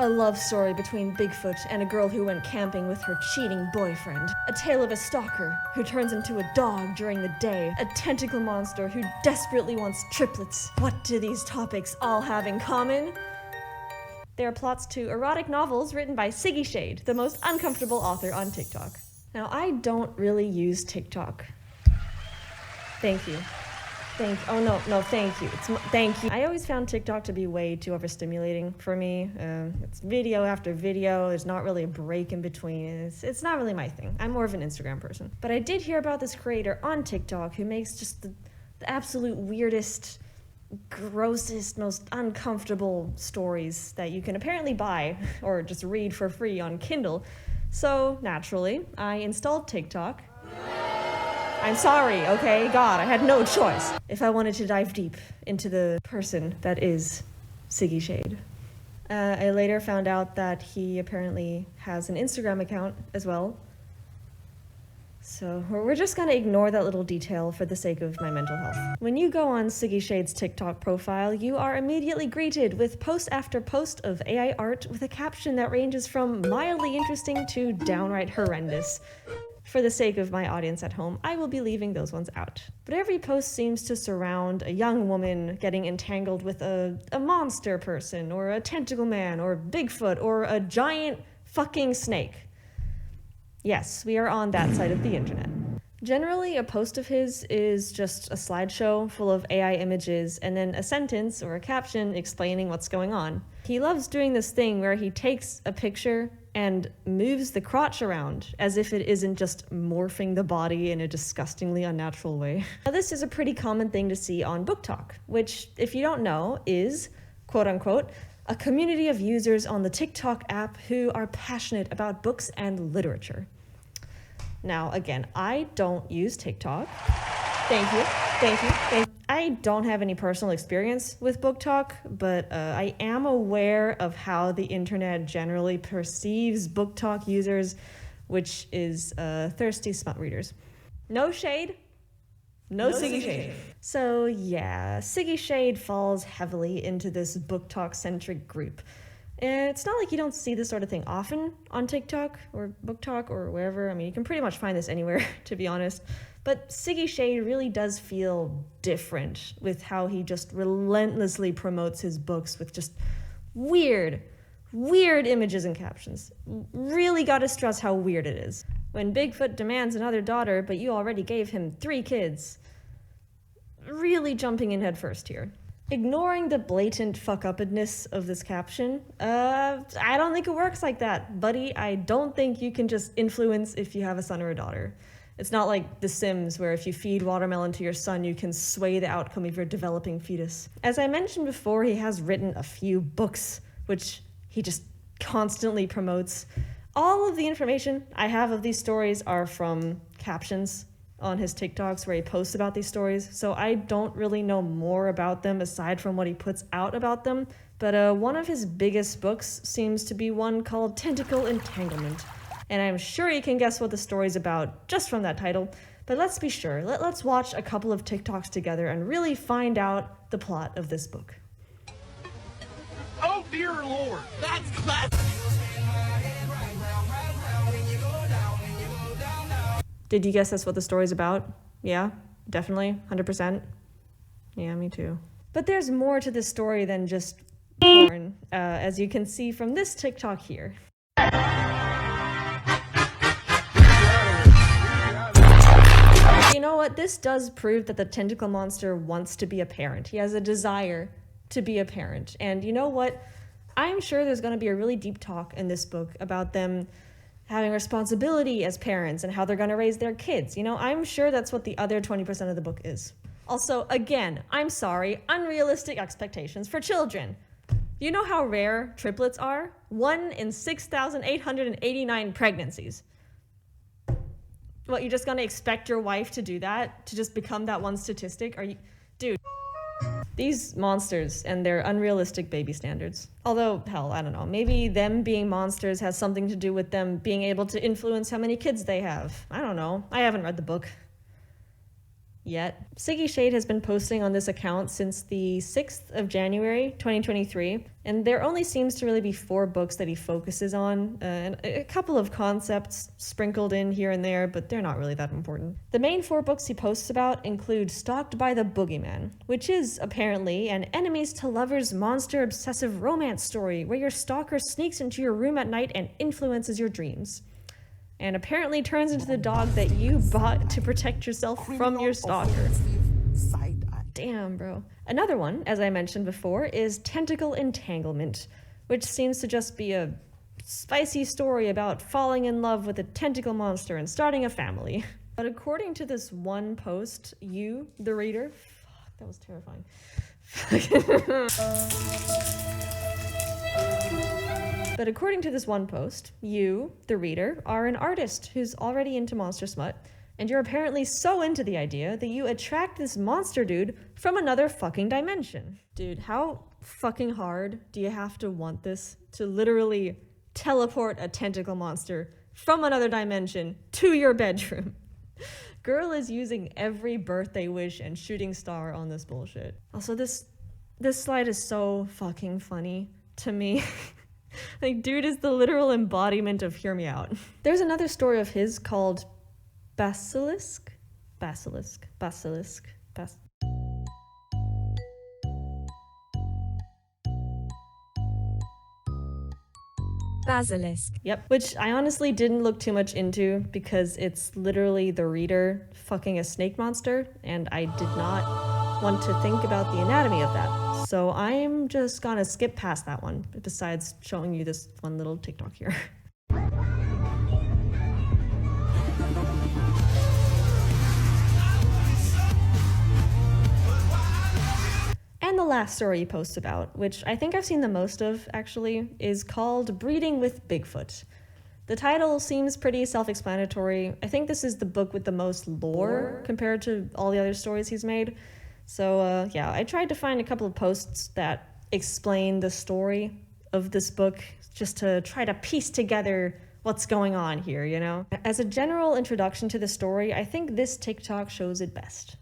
A love story between Bigfoot and a girl who went camping with her cheating boyfriend. A tale of a stalker who turns into a dog during the day. A tentacle monster who desperately wants triplets. What do these topics all have in common? They are plots to erotic novels written by Siggy Shade, the most uncomfortable author on TikTok. Now, I don't really use TikTok. Thank you. Thank you. Thank you. I always found TikTok to be way too overstimulating for me. It's video after video. There's not really a break in between. It's not really my thing. I'm more of an Instagram person. But I did hear about this creator on TikTok who makes just the absolute weirdest, grossest, most uncomfortable stories that you can apparently buy or just read for free on Kindle. So, naturally, I installed TikTok. I'm sorry, okay? God, I had no choice. If I wanted to dive deep into the person that is Siggy Shade. I later found out that he apparently has an Instagram account as well. So we're just gonna ignore that little detail for the sake of my mental health. When you go on Siggy Shade's TikTok profile, you are immediately greeted with post after post of AI art with a caption that ranges from mildly interesting to downright horrendous. For the sake of my audience at home, I will be leaving those ones out. But every post seems to surround a young woman getting entangled with a monster person, or a tentacle man, or Bigfoot, or a giant fucking snake. Yes, we are on that side of the internet. Generally, a post of his is just a slideshow full of AI images and then a sentence or a caption explaining what's going on. He loves doing this thing where he takes a picture and moves the crotch around as if it isn't just morphing the body in a disgustingly unnatural way. Now, this is a pretty common thing to see on Book Talk, which, if you don't know, is, quote unquote, a community of users on the TikTok app who are passionate about books and literature. Now, again, I don't use TikTok. Thank you. I don't have any personal experience with Book Talk, but I am aware of how the internet generally perceives Book Talk users, which is thirsty smut readers. No shade. No Siggy Shade. So yeah, Siggy Shade falls heavily into this Book Talk-centric group. It's not like you don't see this sort of thing often on TikTok or Book Talk or wherever. I mean, you can pretty much find this anywhere, to be honest. But Siggy Shade really does feel different with how he just relentlessly promotes his books with just weird images and captions. Really gotta stress how weird it is. When Bigfoot demands another daughter, but you already gave him 3 kids. Really jumping in headfirst here. Ignoring the blatant fuck-uppedness of this caption, I don't think it works like that, buddy. I don't think you can just influence if you have a son or a daughter. It's not like The Sims, where if you feed watermelon to your son, you can sway the outcome of your developing fetus. As I mentioned before, he has written a few books, which he just constantly promotes. All of the information I have of these stories are from captions on his TikToks where he posts about these stories, so I don't really know more about them aside from what he puts out about them, but one of his biggest books seems to be one called Tentacle Entanglement, and I'm sure you can guess what the story's about just from that title, but let's be sure. Let's watch a couple of TikToks together and really find out the plot of this book. Oh dear Lord, that's classic! Did you guess that's what the story's about? Yeah, definitely, 100%. Yeah, me too. But there's more to this story than just porn, as you can see from this TikTok here. You know what? This does prove that the tentacle monster wants to be a parent. He has a desire to be a parent. And you know what? I'm sure there's going to be a really deep talk in this book about them having responsibility as parents and how they're going to raise their kids. You know, I'm sure that's what the other 20% of the book is. Also, again, I'm sorry, unrealistic expectations for children. You know how rare triplets are? 1 in 6,889 pregnancies. What, you're just going to expect your wife to do that? To just become that one statistic? Are you... Dude. These monsters and their unrealistic baby standards. Although, hell, I don't know. Maybe them being monsters has something to do with them being able to influence how many kids they have. I don't know. I haven't read the book. yet. Siggy Shade has been posting on this account since the 6th of January, 2023, and there only seems to really be 4 books that he focuses on, and a couple of concepts sprinkled in here and there, but they're not really that important. The main 4 books he posts about include Stalked by the Boogeyman, which is apparently an enemies to lovers monster obsessive romance story where your stalker sneaks into your room at night and influences your dreams, and apparently turns into the dog that you bought to protect yourself from your stalker. Damn, bro. Another one, as I mentioned before, is Tentacle Entanglement, which seems to just be a spicy story about falling in love with a tentacle monster and starting a family. But according to this one post, you, the reader, fuck, that was terrifying. But according to this one post, you, the reader, are an artist who's already into monster smut, and you're apparently so into the idea that you attract this monster dude from another fucking dimension. Dude, how fucking hard do you have to want this to literally teleport a tentacle monster from another dimension to your bedroom? Girl is using every birthday wish and shooting star on this bullshit. Also, this slide is so fucking funny to me. Like, dude is the literal embodiment of hear me out. There's another story of his called Basilisk. Basilisk. Yep. Which I honestly didn't look too much into because it's literally the reader fucking a snake monster, and I did not want to think about the anatomy of that. So I'm just gonna skip past that one, besides showing you this one little TikTok here. And the last story he posts about, which I think I've seen the most of, actually, is called Breeding with Bigfoot. The title seems pretty self-explanatory. I think this is the book with the most lore compared to all the other stories he's made. So yeah, I tried to find a couple of posts that explain the story of this book just to try to piece together what's going on here, you know? As a general introduction to the story, I think this TikTok shows it best.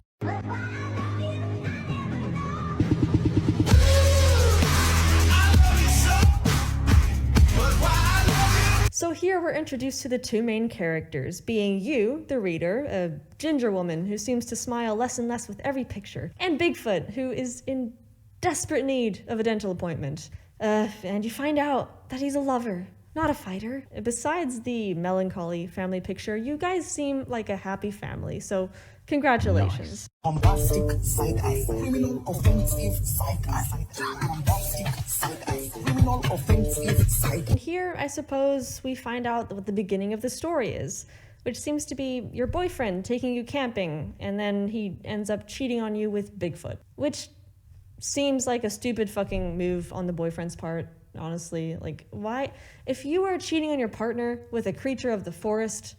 So here we're introduced to the 2 main characters, being you, the reader, a ginger woman who seems to smile less and less with every picture, and Bigfoot, who is in desperate need of a dental appointment. And you find out that he's a lover, not a fighter. Besides the melancholy family picture, you guys seem like a happy family, so congratulations. Bombastic side eye, criminal offensive side eye, bombastic side eye, criminal offensive side eye. And here, I suppose, we find out what the beginning of the story is, which seems to be your boyfriend taking you camping, and then he ends up cheating on you with Bigfoot, which seems like a stupid fucking move on the boyfriend's part, honestly. Like, why? If you are cheating on your partner with a creature of the forest,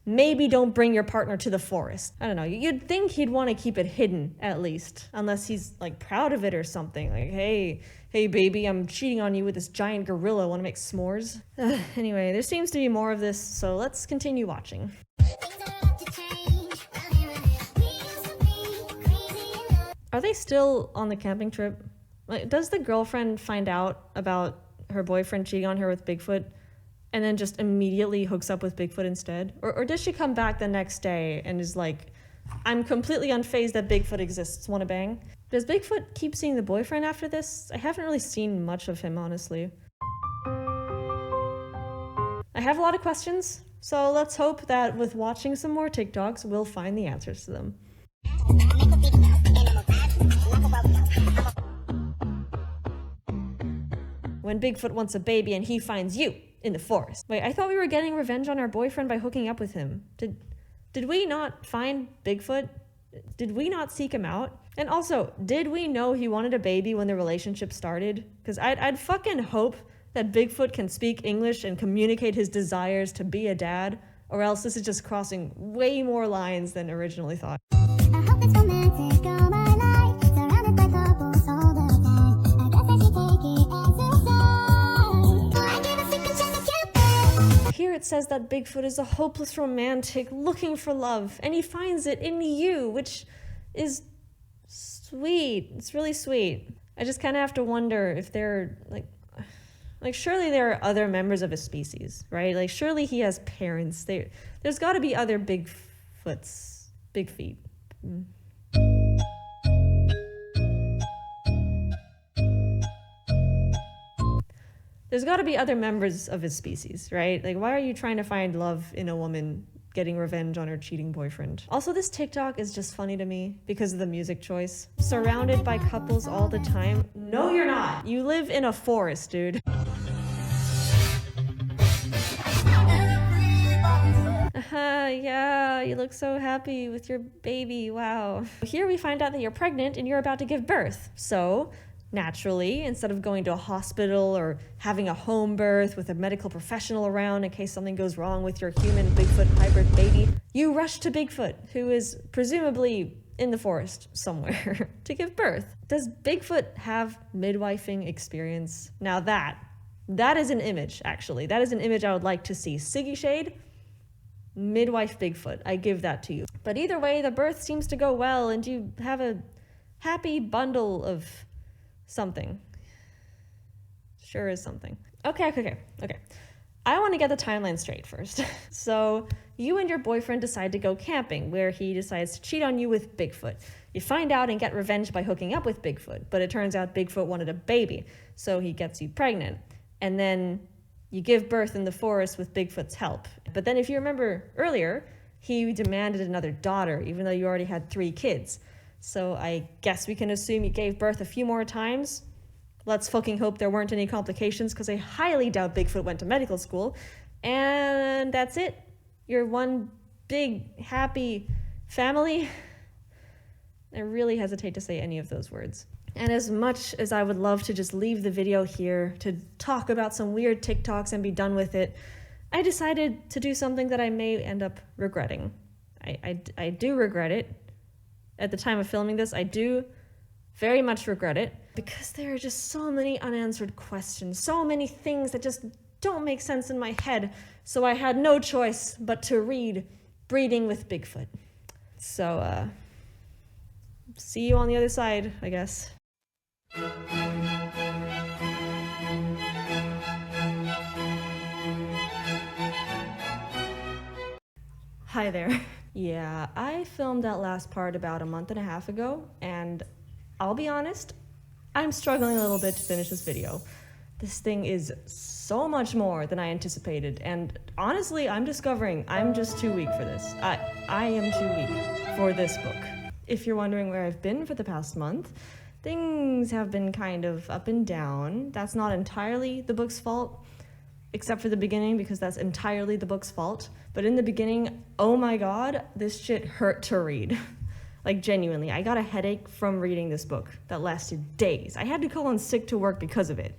maybe don't bring your partner to the forest. I don't know, you'd think he'd want to keep it hidden, at least. Unless he's, like, proud of it or something. Like, hey baby, I'm cheating on you with this giant gorilla, want to make s'mores? Anyway, there seems to be more of this, so let's continue watching. Are they still on the camping trip? Like, does the girlfriend find out about her boyfriend cheating on her with Bigfoot and then just immediately hooks up with Bigfoot instead? Or does she come back the next day and is like, I'm completely unfazed that Bigfoot exists, wanna bang? Does Bigfoot keep seeing the boyfriend after this? I haven't really seen much of him, honestly. I have a lot of questions, so let's hope that with watching some more TikToks, we'll find the answers to them. When Bigfoot wants a baby and he finds you in the forest. Wait, I thought we were getting revenge on our boyfriend by hooking up with him. Did we not find Bigfoot? Did we not seek him out? And also, did we know he wanted a baby when the relationship started? Because I'd fucking hope that Bigfoot can speak English and communicate his desires to be a dad, or else this is just crossing way more lines than originally thought. Here it says that Bigfoot is a hopeless romantic looking for love, and he finds it in you, which is sweet. It's really sweet. I just kind of have to wonder if they're like surely there are other members of his species, right? Like surely he has parents. There's got to be other big feet. There's got to be other members of his species, right? Like, why are you trying to find love in a woman getting revenge on her cheating boyfriend? Also, this TikTok is just funny to me because of the music choice. Surrounded by couples all the time. No, you're not. You live in a forest, dude. Yeah, you look so happy with your baby, wow. Here we find out that you're pregnant and you're about to give birth. So, naturally, instead of going to a hospital or having a home birth with a medical professional around in case something goes wrong with your human Bigfoot hybrid baby, you rush to Bigfoot, who is presumably in the forest somewhere, to give birth. Does Bigfoot have midwifing experience? Now that is an image, actually. That is an image I would like to see. Siggy Shade, midwife Bigfoot. I give that to you. But either way, the birth seems to go well and you have a happy bundle of something. Sure is something. Okay. I want to get the timeline straight first. So you and your boyfriend decide to go camping, where he decides to cheat on you with Bigfoot. You find out and get revenge by hooking up with Bigfoot, but it turns out Bigfoot wanted a baby, so he gets you pregnant. And then you give birth in the forest with Bigfoot's help. But then if you remember earlier, he demanded another daughter, even though you already had 3 kids. So I guess we can assume you gave birth a few more times. Let's fucking hope there weren't any complications, because I highly doubt Bigfoot went to medical school. And that's it. You're one big, happy family. I really hesitate to say any of those words. And as much as I would love to just leave the video here to talk about some weird TikToks and be done with it, I decided to do something that I may end up regretting. I do regret it. At the time of filming this, I do very much regret it, because there are just so many unanswered questions, so many things that just don't make sense in my head, so I had no choice but to read Breeding with Bigfoot. So, see you on the other side, I guess. Hi there. Yeah, I filmed that last part about a month and a half ago, and I'll be honest, I'm struggling a little bit to finish this video. This thing is so much more than I anticipated, and honestly, I'm discovering I'm just too weak for this. I am too weak for this book. If you're wondering where I've been for the past month, things have been kind of up and down. That's not entirely the book's fault, except for the beginning, because that's entirely the book's fault. But in the beginning, oh my god, this shit hurt to read. Like, genuinely, I got a headache from reading this book that lasted days. I had to call in sick to work because of it.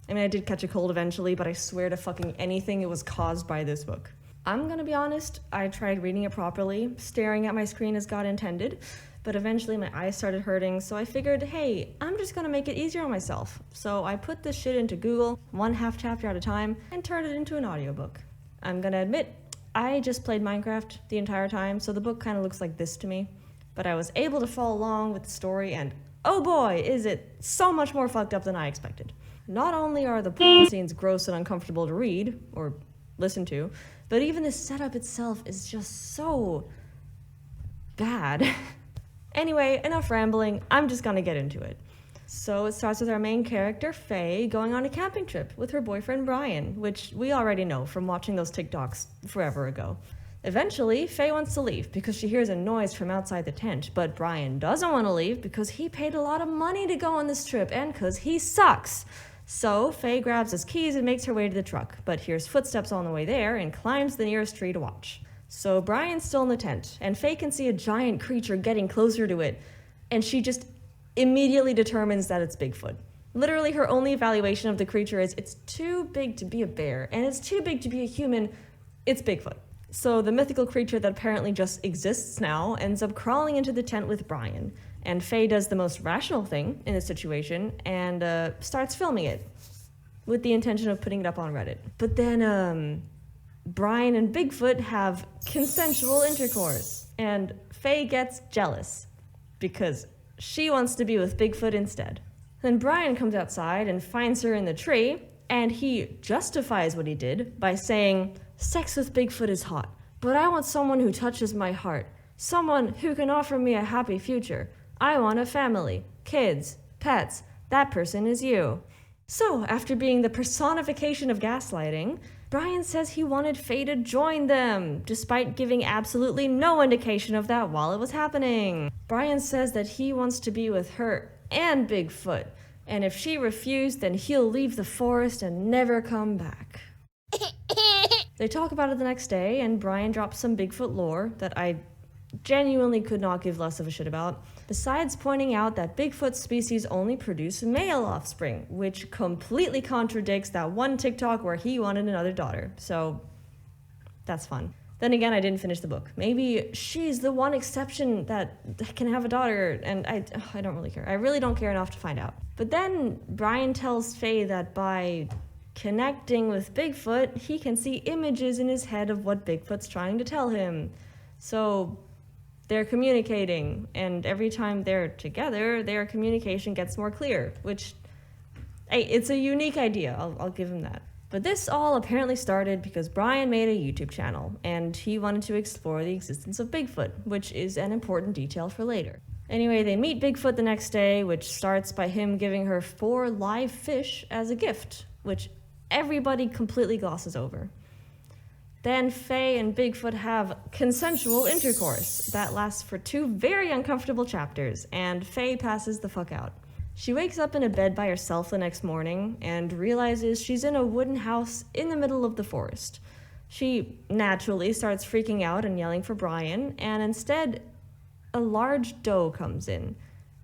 I mean, I did catch a cold eventually, but I swear to fucking anything it was caused by this book. I'm gonna be honest, I tried reading it properly, staring at my screen as God intended, but eventually my eyes started hurting, so I figured, hey, I'm just gonna make it easier on myself. So I put this shit into Google, 1/2 chapter at a time, and turned it into an audiobook. I'm gonna admit, I just played Minecraft the entire time, so the book kind of looks like this to me. But I was able to follow along with the story, and oh boy, is it so much more fucked up than I expected. Not only are the plot scenes gross and uncomfortable to read, or listen to, but even the setup itself is just so bad. Anyway, enough rambling, I'm just gonna get into it. So it starts with our main character, Faye, going on a camping trip with her boyfriend, Brian, which we already know from watching those TikToks forever ago. Eventually, Faye wants to leave because she hears a noise from outside the tent, but Brian doesn't want to leave because he paid a lot of money to go on this trip and because he sucks. So Faye grabs his keys and makes her way to the truck, but hears footsteps on the way there and climbs the nearest tree to watch. So Brian's still in the tent, and Faye can see a giant creature getting closer to it, and she just immediately determines that it's Bigfoot. Literally, her only evaluation of the creature is, it's too big to be a bear, and it's too big to be a human, it's Bigfoot. So the mythical creature that apparently just exists now ends up crawling into the tent with Brian, and Faye does the most rational thing in this situation and starts filming it with the intention of putting it up on Reddit. But then Brian and Bigfoot have consensual intercourse, and Faye gets jealous because she wants to be with Bigfoot instead. Then Brian comes outside and finds her in the tree, and he justifies what he did by saying, "Sex with Bigfoot is hot, but I want someone who touches my heart, someone who can offer me a happy future. I want a family, kids, pets. That person is you." So, after being the personification of gaslighting, Brian says he wanted Faye to join them, despite giving absolutely no indication of that while it was happening. Brian says that he wants to be with her and Bigfoot, and if she refused, then he'll leave the forest and never come back. They talk about it the next day, and Brian drops some Bigfoot lore that I genuinely could not give less of a shit about, besides pointing out that Bigfoot species only produce male offspring, which completely contradicts that one TikTok where he wanted another daughter. So that's fun. Then again, I didn't finish the book. Maybe she's the one exception that can have a daughter, and I don't really care. I really don't care enough to find out. But then Brian tells Faye that by connecting with Bigfoot, he can see images in his head of what Bigfoot's trying to tell him. So they're communicating, and every time they're together, their communication gets more clear, which, hey, it's a unique idea, I'll give him that. But this all apparently started because Brian made a YouTube channel, and he wanted to explore the existence of Bigfoot, which is an important detail for later. Anyway, they meet Bigfoot the next day, which starts by him giving her 4 live fish as a gift, which everybody completely glosses over. Then Faye and Bigfoot have consensual intercourse that lasts for 2 very uncomfortable chapters, and Faye passes the fuck out. She wakes up in a bed by herself the next morning and realizes she's in a wooden house in the middle of the forest. She naturally starts freaking out and yelling for Brian, and instead, a large doe comes in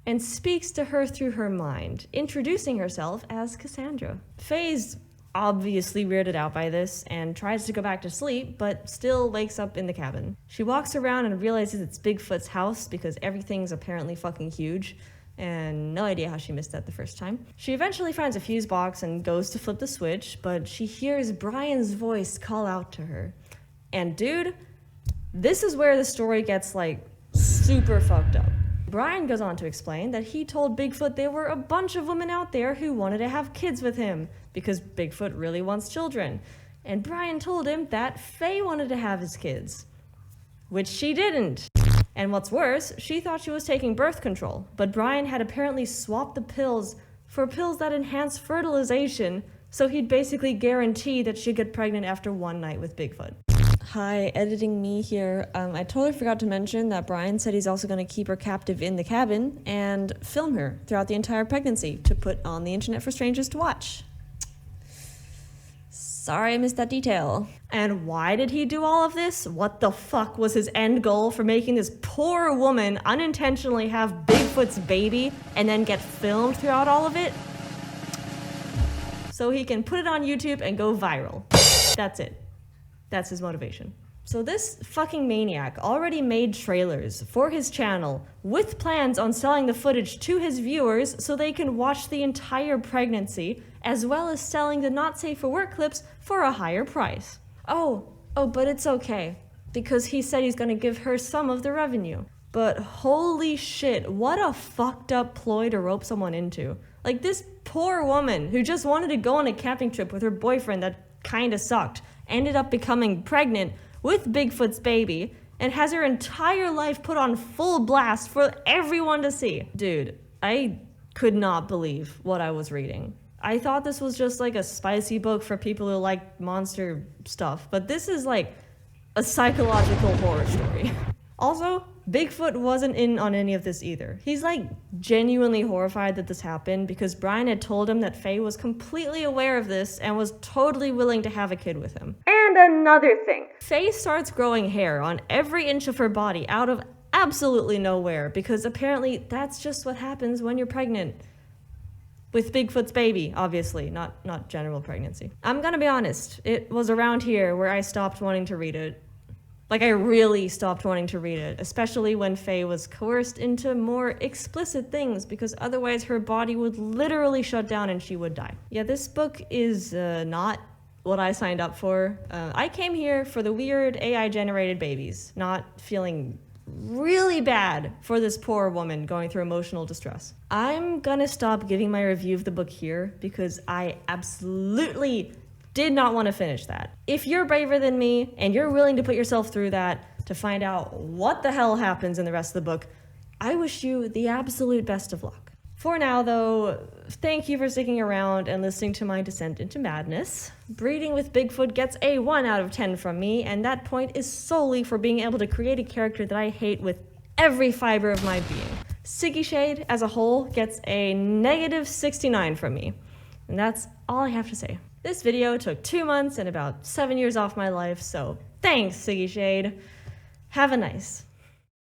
and speaks to her through her mind, introducing herself as Cassandra. Faye's obviously weirded out by this and tries to go back to sleep, but still wakes up in the cabin. She walks around and realizes it's Bigfoot's house because everything's apparently fucking huge, and no idea how she missed that the first time. She eventually finds a fuse box and goes to flip the switch, but she hears Brian's voice call out to her. And dude, this is where the story gets like super fucked up. Brian goes on to explain that he told Bigfoot there were a bunch of women out there who wanted to have kids with him, because Bigfoot really wants children. And Brian told him that Faye wanted to have his kids, which she didn't. And what's worse, she thought she was taking birth control, but Brian had apparently swapped the pills for pills that enhance fertilization, so he'd basically guarantee that she'd get pregnant after one night with Bigfoot. Hi, editing me here. I totally forgot to mention that Brian said he's also going to keep her captive in the cabin and film her throughout the entire pregnancy to put on the internet for strangers to watch. Sorry I missed that detail. And why did he do all of this? What the fuck was his end goal for making this poor woman unintentionally have Bigfoot's baby and then get filmed throughout all of it? So he can put it on YouTube and go viral. That's it. That's his motivation. So this fucking maniac already made trailers for his channel with plans on selling the footage to his viewers so they can watch the entire pregnancy, as well as selling the not safe for work clips for a higher price. Oh, but it's okay, because he said he's gonna give her some of the revenue. But holy shit, what a fucked up ploy to rope someone into. Like, this poor woman who just wanted to go on a camping trip with her boyfriend that kinda sucked, ended up becoming pregnant with Bigfoot's baby, and has her entire life put on full blast for everyone to see. Dude, I could not believe what I was reading. I thought this was just like a spicy book for people who like monster stuff, but this is like a psychological horror story. Also, Bigfoot wasn't in on any of this either. He's like genuinely horrified that this happened because Brian had told him that Faye was completely aware of this and was totally willing to have a kid with him. And another thing, Faye starts growing hair on every inch of her body out of absolutely nowhere because apparently that's just what happens when you're pregnant. With Bigfoot's baby, obviously, not general pregnancy. I'm gonna be honest, it was around here where I stopped wanting to read it. Like, I really stopped wanting to read it, especially when Faye was coerced into more explicit things, because otherwise her body would literally shut down and she would die. Yeah, this book is not what I signed up for. I came here for the weird AI-generated babies, not feeling really bad for this poor woman going through emotional distress. I'm gonna stop giving my review of the book here because I absolutely did not want to finish that. If you're braver than me and you're willing to put yourself through that to find out what the hell happens in the rest of the book, I wish you the absolute best of luck. For now, though, thank you for sticking around and listening to my descent into madness. Breeding with Bigfoot gets a 1 out of 10 from me, and that point is solely for being able to create a character that I hate with every fiber of my being. Siggy Shade, as a whole, gets a negative 69 from me. And that's all I have to say. This video took 2 months and about 7 years off my life, so thanks, Siggy Shade. Have a nice.